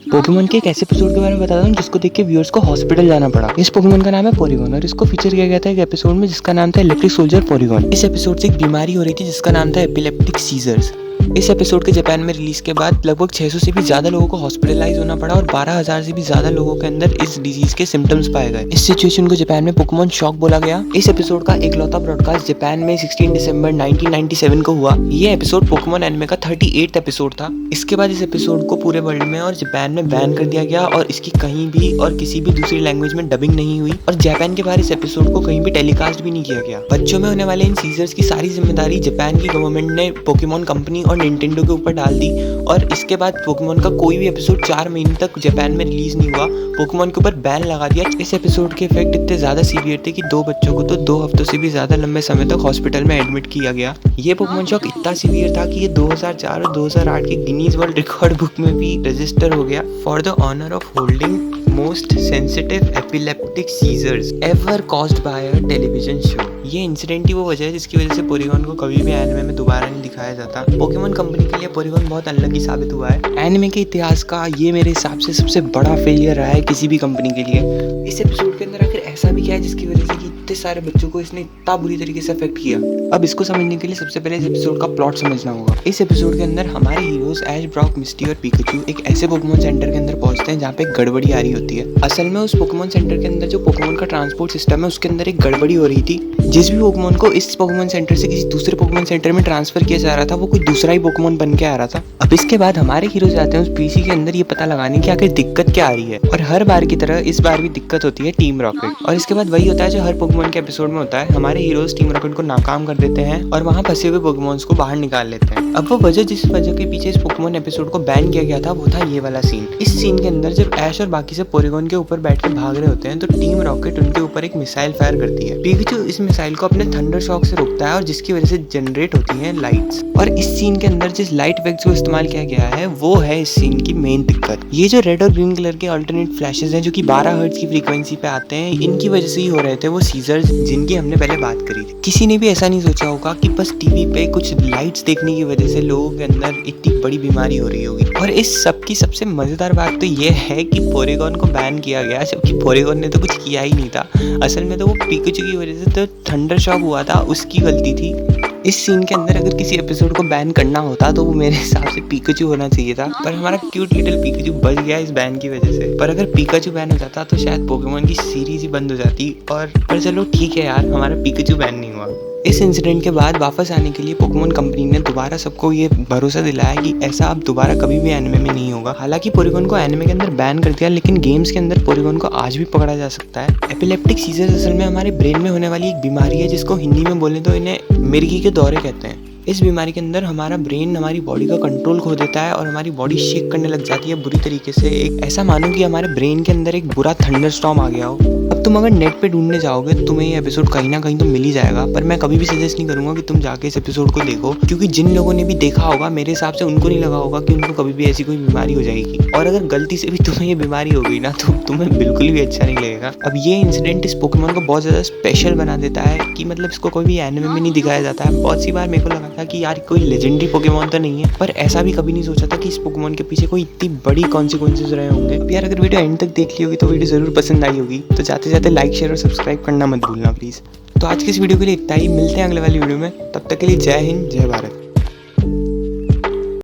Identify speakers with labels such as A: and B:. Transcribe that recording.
A: Pokemon के एक ऐसे एपिसोड के बारे में बताता हूँ जिसको देख के व्यूअर्स को हॉस्पिटल जाना पड़ा। इस पोकेमोन का नाम है पोरीगोन और इसको फीचर किया गया था एक एपिसोड में जिसका नाम था इलेक्ट्रिक सोल्जर पोरीगोन। इस एपिसोड से एक बीमारी हो रही थी जिसका नाम था एपिलेप्टिक सीजर्स। इस एपिसोड के जापान में रिलीज के बाद लगभग 600 से भी ज्यादा लोगों को हॉस्पिटलाइज होना पड़ा और 12,000 से भी ज्यादा लोगों के अंदर इस डिजीज के सिम्टम्स पाए गए। इस सिचुएशन को जापान में पोकेमोन शॉक बोला गया। इस एपिसोड का इकलौता ब्रॉडकास्ट जापान में 16 दिसंबर 1997 को हुआ। ये एपिसोड पोकेमोन एनिमे का 38th एपिसोड था। इसके बाद इस एपिसोड को पूरे वर्ल्ड में और जापान में बैन कर दिया गया और इसकी कहीं भी और किसी भी दूसरी लैंग्वेज में डबिंग नहीं हुई और जापान के बाहर इस एपिसोड को कहीं भी टेलीकास्ट भी नहीं किया गया। बच्चों में होने वाले इन सीजर्स की सारी जिम्मेदारी जापान की गवर्नमेंट ने पोकेमोन कंपनी और निंटेंडो के ऊपर डाल दी और इसके बाद पोकेमोन का कोई भी एपिसोड 4 महीने तक जापान में रिलीज नहीं हुआ। पोकेमोन के ऊपर बैन लगा दिया। इस एपिसोड के इफेक्ट इतने ज्यादा सीवियर थे कि 2 बच्चों को तो 2 हफ्तों से भी ज्यादा लंबे समय तक हॉस्पिटल में एडमिट किया गया। ये पोकेमोन शॉक इतना सीवियर था कि ये 2004 और 2008 के गिनीज वर्ल्ड रिकॉर्ड बुक में भी रजिस्टर हो गया for the honour of holding most sensitive epileptic seizures ever caused by a television show. ये इंसिडेंट ही वो वजह है जिसकी वजह से पोरीगोन को कभी भी एनिमे में दोबारा नहीं दिखाया जाता। पोकेमोन कंपनी के लिए पोरीगोन बहुत अनलकी साबित हुआ है। एनिमे के इतिहास का ये मेरे हिसाब से सबसे बड़ा फेलियर रहा है किसी भी कंपनी के लिए। इस एपिसोड के अंदर आखिर ऐसा भी क्या है जिसकी वजह से कि इतने सारे बच्चों को इसने इतना बुरी तरीके से अफेक्ट किया। अब इसको समझने के लिए सबसे पहले इस एपिसोड का प्लॉट समझना होगा। इस एपिसोड के अंदर हमारे हीरोज ऐश, ब्रॉक, मिस्टी और पिकाचू एक ऐसे पोकेमोन सेंटर के अंदर पहुंचते हैं जहाँ पे गड़बड़ी आ रही होती है। असल में उस पोकेमोन सेंटर के अंदर जो पोकेमोन का ट्रांसपोर्ट सिस्टम है उसके अंदर एक गड़बड़ी हो रही थी। जिस भी पोकेमोन को इस पोकेमोन सेंटर से किसी दूसरे पोकेमोन सेंटर में ट्रांसफर किया जा रहा था वो कोई दूसरा ही पोकेमोन बन के आ रहा था। अब इसके बाद हमारे हीरो जाते हैं उस पीसी के अंदर ये पता लगाने की आखिर दिक्कत क्या आ रही है और हर बार की तरह इस बार भी दिक्कत होती है टीम रॉकेट। और इसके बाद वही होता है जो हर पोकेमोन के एपिसोड में होता है। हमारे हीरोज टीम रॉकेट को नाकाम कर देते हैं और वहाँ फंसे हुए पोकेमोन्स को बाहर निकाल लेते हैं। अब वो वजह जिस वजह के पीछे इस पोकेमोन एपिसोड को बैन किया गया था वो था ये वाला सीन। इस सीन के अंदर जब ऐश और बाकी से पोरीगोन के ऊपर बैठ के भाग रहे होते हैं तो टीम रॉकेट उनके ऊपर एक मिसाइल फायर करती है। पिकाचू इस मिसाइल को अपने थंडर शॉक से रोकता है और जिसकी वजह से जनरेट होती हैं लाइट्स। और इस सीन के अंदर जिस लाइट इफेक्ट्स को इस्तेमाल किया गया है वो है इस सीन की मेन दिक्कत। ये जो रेड और ग्रीन कलर के अल्टरनेट फ्लैशेस हैं जो कि 12 हर्ट्ज की फ्रीक्वेंसी पे आते हैं, इनकी वजह से ही हो रहे थे वो सीजर्स जिनकी हमने पहले बात करी थी। किसी ने भी ऐसा नहीं सोचा होगा कि बस टीवी पे कुछ लाइट्स देखने की वजह से लोगों के अंदर इतनी बड़ी बीमारी हो रही होगी। और इस सब की सबसे मजेदार बात तो ये है कि पोरीगोन को बैन किया गया जबकि पोरीगोन ने तो कुछ किया ही नहीं था। असल में तो वो पिकाचू की वजह से तो थंडर शॉक हुआ था, उसकी गलती थी। इस सीन के अंदर अगर किसी एपिसोड को बैन करना होता तो वो मेरे हिसाब से पिकाचू होना चाहिए था, पर हमारा क्यूट लिटिल पिकाचू बच गया इस बैन की वजह से। पर अगर पिकाचू बैन हो जाता तो शायद पोकेमोन की सीरीज ही बंद हो जाती। पर चलो ठीक है यार, हमारा पिकाचू बैन नहीं हुआ। इस इंसिडेंट के बाद वापस आने के लिए पोकेमोन कंपनी ने दोबारा सबको ये भरोसा दिलाया कि ऐसा अब दोबारा कभी भी एनिमे में नहीं होगा। हालांकि पोरीगोन को एनिमे के अंदर बैन कर दिया लेकिन गेम्स के अंदर पोरीगोन को आज भी पकड़ा जा सकता है। एपिलेप्टिक सीजर्स असल में हमारे ब्रेन में होने वाली एक बीमारी है जिसको हिंदी में बोले तो इन्हें मिर्गी के दौरे कहते हैं। इस बीमारी के अंदर हमारा ब्रेन हमारी बॉडी का कंट्रोल खो देता है और हमारी बॉडी शेक करने लग जाती है बुरी तरीके से। एक ऐसा मानो कि हमारे ब्रेन के अंदर एक बुरा थंडरस्टॉर्म आ गया हो। अब तुम अगर नेट पे ढूंढने जाओगे तो तुम्हें ये एपिसोड कहीं ना कहीं तो मिल ही जाएगा, पर मैं कभी भी सजेस्ट नहीं करूंगा कि तुम जाके इस एपिसोड को देखो क्योंकि जिन लोगों ने भी देखा होगा मेरे हिसाब से उनको नहीं लगा होगा कि उनको कभी भी ऐसी कोई बीमारी हो जाएगी। और अगर गलती से भी तुम्हें ये बीमारी हो गई ना तो तुम्हें बिल्कुल भी अच्छा नहीं लगेगा। अब ये इंसिडेंट इस पोकेमोन को बहुत ज्यादा स्पेशल बना देता है कि मतलब इसको कोई भी एनिमे में नहीं दिखाया जाता है। बहुत सी बार मेरे को लगा था कि यार कोई लेजेंडरी पोकेमोन तो नहीं है, पर ऐसा भी कभी नहीं सोचा था कि इस पोकेमोन के पीछे कोई इतनी बड़ी कॉन्सिक्वेंसेस रहे होंगे। यार अगर वीडियो एंड तक देख ली होगी तो वीडियो जरूर पसंद आई होगी, तो जाते जाते लाइक, शेयर और सब्सक्राइब करना मत भूलना प्लीज। तो आज की इस वीडियो के लिए इतना ही, मिलते हैं अगले वाली वीडियो में। तब तक के लिए जय हिंद, जय भारत।